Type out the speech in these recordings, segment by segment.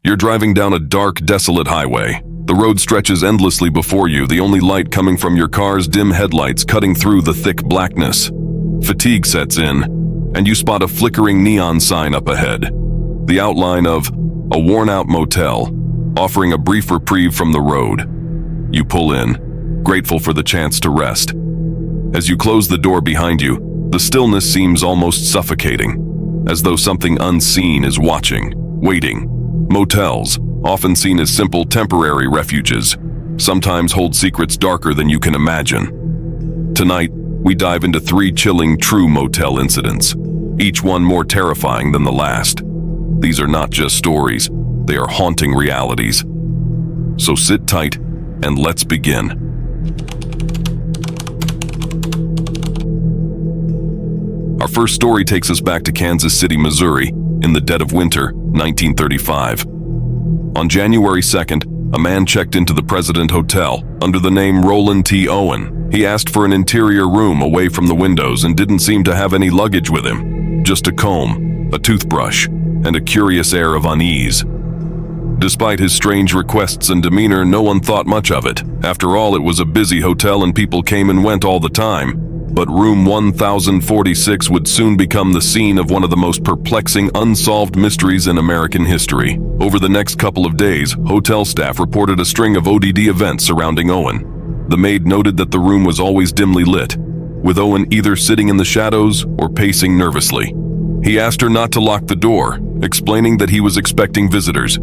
You're driving down a dark, desolate highway. The road stretches endlessly before you, the only light coming from your car's dim headlights cutting through the thick blackness. Fatigue sets in, and you spot a flickering neon sign up ahead. The outline of a worn-out motel, offering a brief reprieve from the road. You pull in, grateful for the chance to rest. As you close the door behind you, the stillness seems almost suffocating, as though something unseen is watching, waiting. Motels, often seen as simple temporary refuges, sometimes hold secrets darker than you can imagine. Tonight, we dive into 3 chilling true motel incidents, each one more terrifying than the last. These are not just stories, they are haunting realities. So sit tight and let's begin. Our first story takes us back to Kansas City, Missouri, in the dead of winter, 1935. On January 2nd, a man checked into the President Hotel under the name Roland T. Owen. He asked for an interior room away from the windows and didn't seem to have any luggage with him, just a comb, a toothbrush, and a curious air of unease. Despite his strange requests and demeanor, no one thought much of it. After all, it was a busy hotel and people came and went all the time. But room 1046 would soon become the scene of one of the most perplexing unsolved mysteries in American history. Over the next couple of days, hotel staff reported a string of ODD events surrounding Owen. The maid noted that the room was always dimly lit, with Owen either sitting in the shadows or pacing nervously. He asked her not to lock the door, explaining that he was expecting visitors.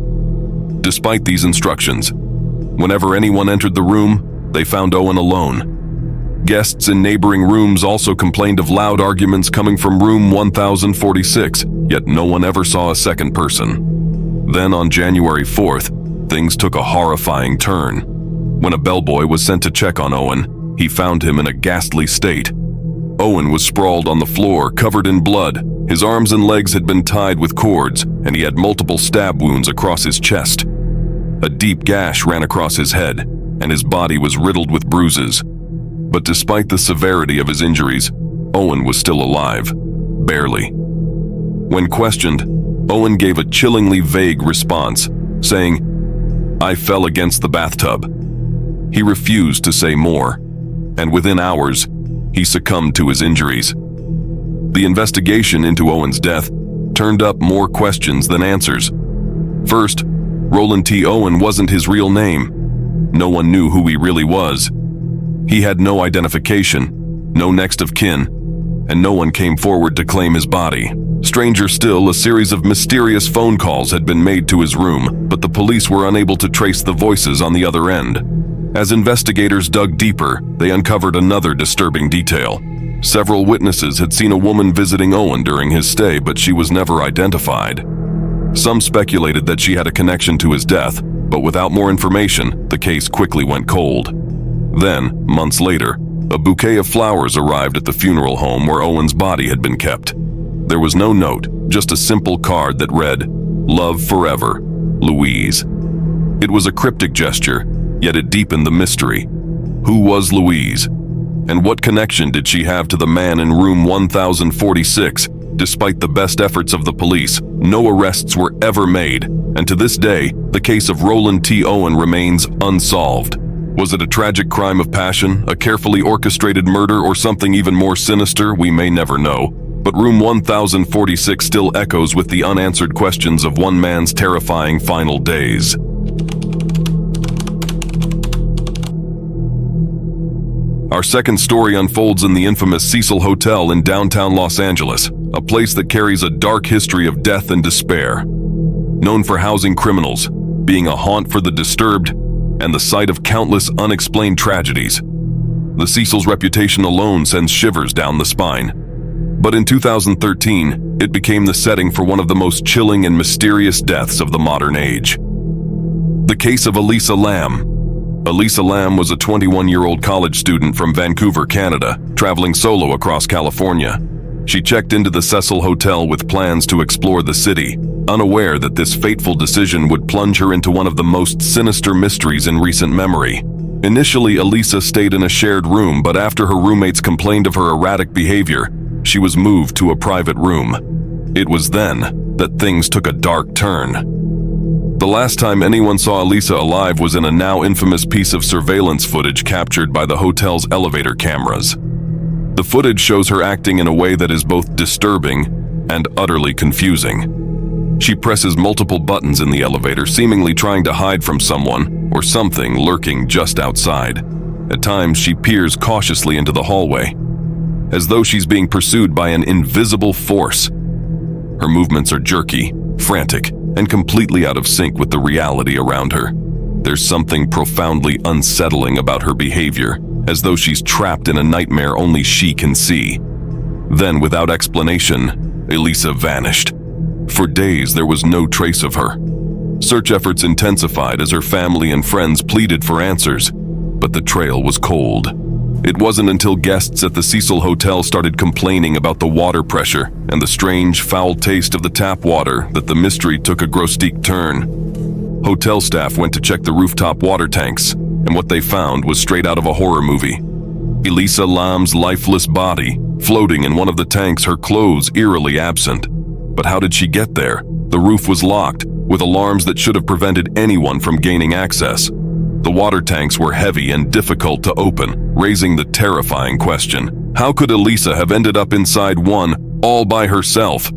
Despite these instructions, whenever anyone entered the room, they found Owen alone. Guests in neighboring rooms also complained of loud arguments coming from room 1046, yet no one ever saw a second person. Then on January 4th, things took a horrifying turn. When a bellboy was sent to check on Owen, he found him in a ghastly state. Owen was sprawled on the floor, covered in blood. His arms and legs had been tied with cords, and he had multiple stab wounds across his chest. A deep gash ran across his head, and his body was riddled with bruises. But despite the severity of his injuries, Owen was still alive, barely. When questioned, Owen gave a chillingly vague response, saying, "I fell against the bathtub." He refused to say more, and within hours, he succumbed to his injuries. The investigation into Owen's death turned up more questions than answers. First, Roland T. Owen wasn't his real name. No one knew who he really was. He had no identification, no next of kin, and no one came forward to claim his body. Stranger still, a series of mysterious phone calls had been made to his room, but the police were unable to trace the voices on the other end. As investigators dug deeper, they uncovered another disturbing detail. Several witnesses had seen a woman visiting Owen during his stay, but she was never identified. Some speculated that she had a connection to his death, but without more information, the case quickly went cold. Then, months later, a bouquet of flowers arrived at the funeral home where Owen's body had been kept. There was no note, just a simple card that read, "Love forever, Louise." It was a cryptic gesture, yet it deepened the mystery. Who was Louise? And what connection did she have to the man in room 1046? Despite the best efforts of the police, no arrests were ever made, and to this day, the case of Roland T. Owen remains unsolved. Was it a tragic crime of passion, a carefully orchestrated murder, or something even more sinister? We may never know. But room 1046 still echoes with the unanswered questions of one man's terrifying final days. Our second story unfolds in the infamous Cecil Hotel in downtown Los Angeles, a place that carries a dark history of death and despair. Known for housing criminals, being a haunt for the disturbed, and the site of countless unexplained tragedies, the Cecil's reputation alone sends shivers down the spine. But in 2013, it became the setting for one of the most chilling and mysterious deaths of the modern age. The case of Elisa Lam. Elisa Lam was a 21-year-old college student from Vancouver, Canada, traveling solo across California. She checked into the Cecil Hotel with plans to explore the city, unaware that this fateful decision would plunge her into one of the most sinister mysteries in recent memory. Initially, Elisa stayed in a shared room, but after her roommates complained of her erratic behavior, she was moved to a private room. It was then that things took a dark turn. The last time anyone saw Elisa alive was in a now infamous piece of surveillance footage captured by the hotel's elevator cameras. The footage shows her acting in a way that is both disturbing and utterly confusing. She presses multiple buttons in the elevator, seemingly trying to hide from someone or something lurking just outside. At times, she peers cautiously into the hallway, as though she's being pursued by an invisible force. Her movements are jerky, frantic, and completely out of sync with the reality around her. There's something profoundly unsettling about her behavior, as though she's trapped in a nightmare only she can see. Then, without explanation, Elisa vanished. For days, there was no trace of her. Search efforts intensified as her family and friends pleaded for answers, but the trail was cold. It wasn't until guests at the Cecil Hotel started complaining about the water pressure and the strange, foul taste of the tap water that the mystery took a grotesque turn. Hotel staff went to check the rooftop water tanks, and what they found was straight out of a horror movie. Elisa Lam's lifeless body, floating in one of the tanks, her clothes eerily absent. But how did she get there? The roof was locked, with alarms that should have prevented anyone from gaining access. The water tanks were heavy and difficult to open, raising the terrifying question: how could Elisa have ended up inside one all by herself?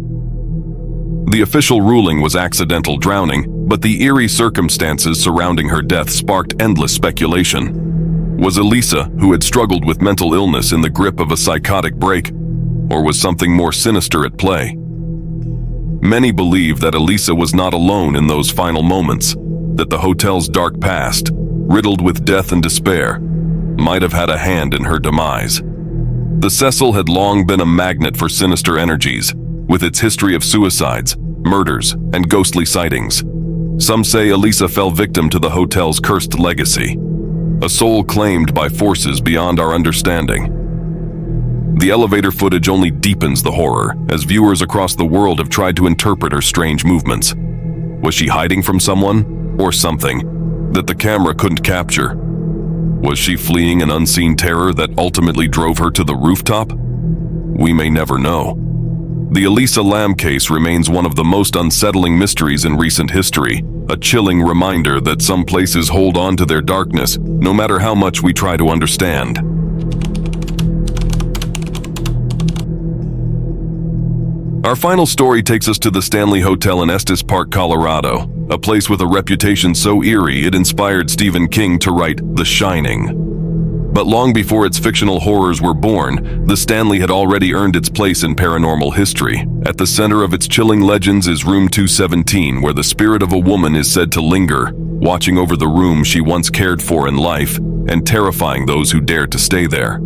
The official ruling was accidental drowning, but the eerie circumstances surrounding her death sparked endless speculation. Was Elisa, who had struggled with mental illness, in the grip of a psychotic break, or was something more sinister at play? Many believe that Elisa was not alone in those final moments, that the hotel's dark past, riddled with death and despair, might have had a hand in her demise. The Cecil had long been a magnet for sinister energies, with its history of suicides, murders, and ghostly sightings. Some say Elisa fell victim to the hotel's cursed legacy, a soul claimed by forces beyond our understanding. The elevator footage only deepens the horror, as viewers across the world have tried to interpret her strange movements. Was she hiding from someone, or something, that the camera couldn't capture? Was she fleeing an unseen terror that ultimately drove her to the rooftop? We may never know. The Elisa Lam case remains one of the most unsettling mysteries in recent history, a chilling reminder that some places hold on to their darkness, no matter how much we try to understand. Our final story takes us to the Stanley Hotel in Estes Park, Colorado, a place with a reputation so eerie it inspired Stephen King to write The Shining. But long before its fictional horrors were born, the Stanley had already earned its place in paranormal history. At the center of its chilling legends is Room 217, where the spirit of a woman is said to linger, watching over the room she once cared for in life and terrifying those who dare to stay there.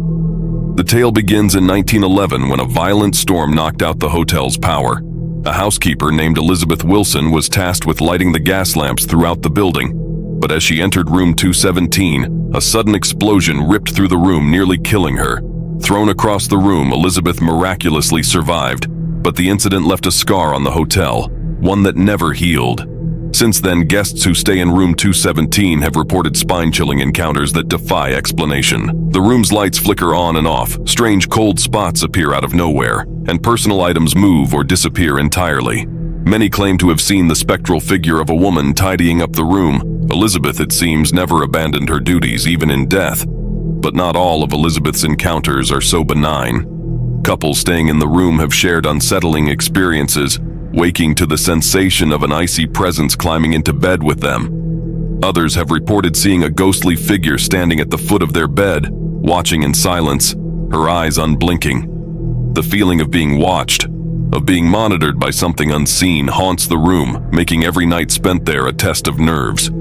The tale begins in 1911 when a violent storm knocked out the hotel's power. A housekeeper named Elizabeth Wilson was tasked with lighting the gas lamps throughout the building. But as she entered room 217, a sudden explosion ripped through the room, nearly killing her. Thrown across the room, Elizabeth miraculously survived, but the incident left a scar on the hotel, one that never healed. Since then, guests who stay in room 217 have reported spine-chilling encounters that defy explanation. The room's lights flicker on and off, strange cold spots appear out of nowhere, and personal items move or disappear entirely. Many claim to have seen the spectral figure of a woman tidying up the room. Elizabeth, it seems, never abandoned her duties, even in death. But not all of Elizabeth's encounters are so benign. Couples staying in the room have shared unsettling experiences, waking to the sensation of an icy presence climbing into bed with them. Others have reported seeing a ghostly figure standing at the foot of their bed, watching in silence, her eyes unblinking. The feeling of being watched, of being monitored by something unseen, haunts the room, making every night spent there a test of nerves.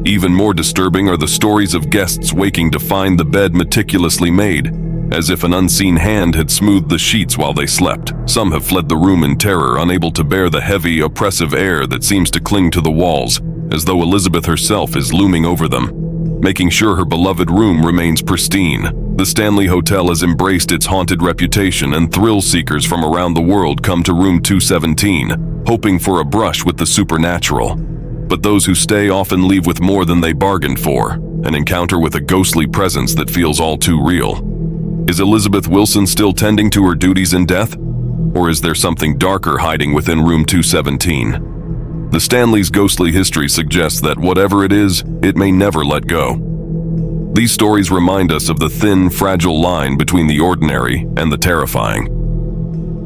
Even more disturbing are the stories of guests waking to find the bed meticulously made, as if an unseen hand had smoothed the sheets while they slept. Some have fled the room in terror, unable to bear the heavy, oppressive air that seems to cling to the walls, as though Elizabeth herself is looming over them, making sure her beloved room remains pristine. The Stanley Hotel has embraced its haunted reputation, and thrill seekers from around the world come to room 217, hoping for a brush with the supernatural. But those who stay often leave with more than they bargained for, an encounter with a ghostly presence that feels all too real. Is Elizabeth Wilson still tending to her duties in death? Or is there something darker hiding within room 217? The Stanley's ghostly history suggests that whatever it is, it may never let go. These stories remind us of the thin, fragile line between the ordinary and the terrifying.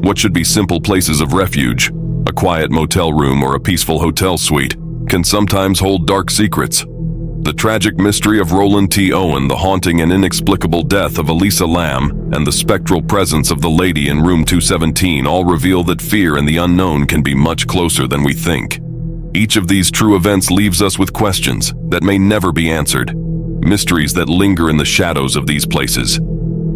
What should be simple places of refuge, a quiet motel room or a peaceful hotel suite, can sometimes hold dark secrets. The tragic mystery of Roland T. Owen, the haunting and inexplicable death of Elisa Lamb, and the spectral presence of the lady in room 217 all reveal that fear and the unknown can be much closer than we think. Each of these true events leaves us with questions that may never be answered, mysteries that linger in the shadows of these places.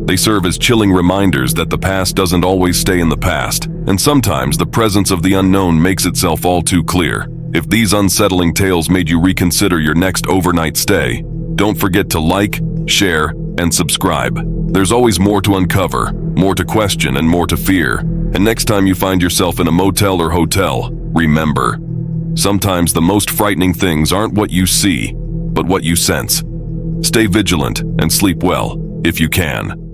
They serve as chilling reminders that the past doesn't always stay in the past, and sometimes the presence of the unknown makes itself all too clear. If these unsettling tales made you reconsider your next overnight stay, don't forget to like, share, and subscribe. There's always more to uncover, more to question, and more to fear. And next time you find yourself in a motel or hotel, remember, sometimes the most frightening things aren't what you see, but what you sense. Stay vigilant and sleep well, if you can.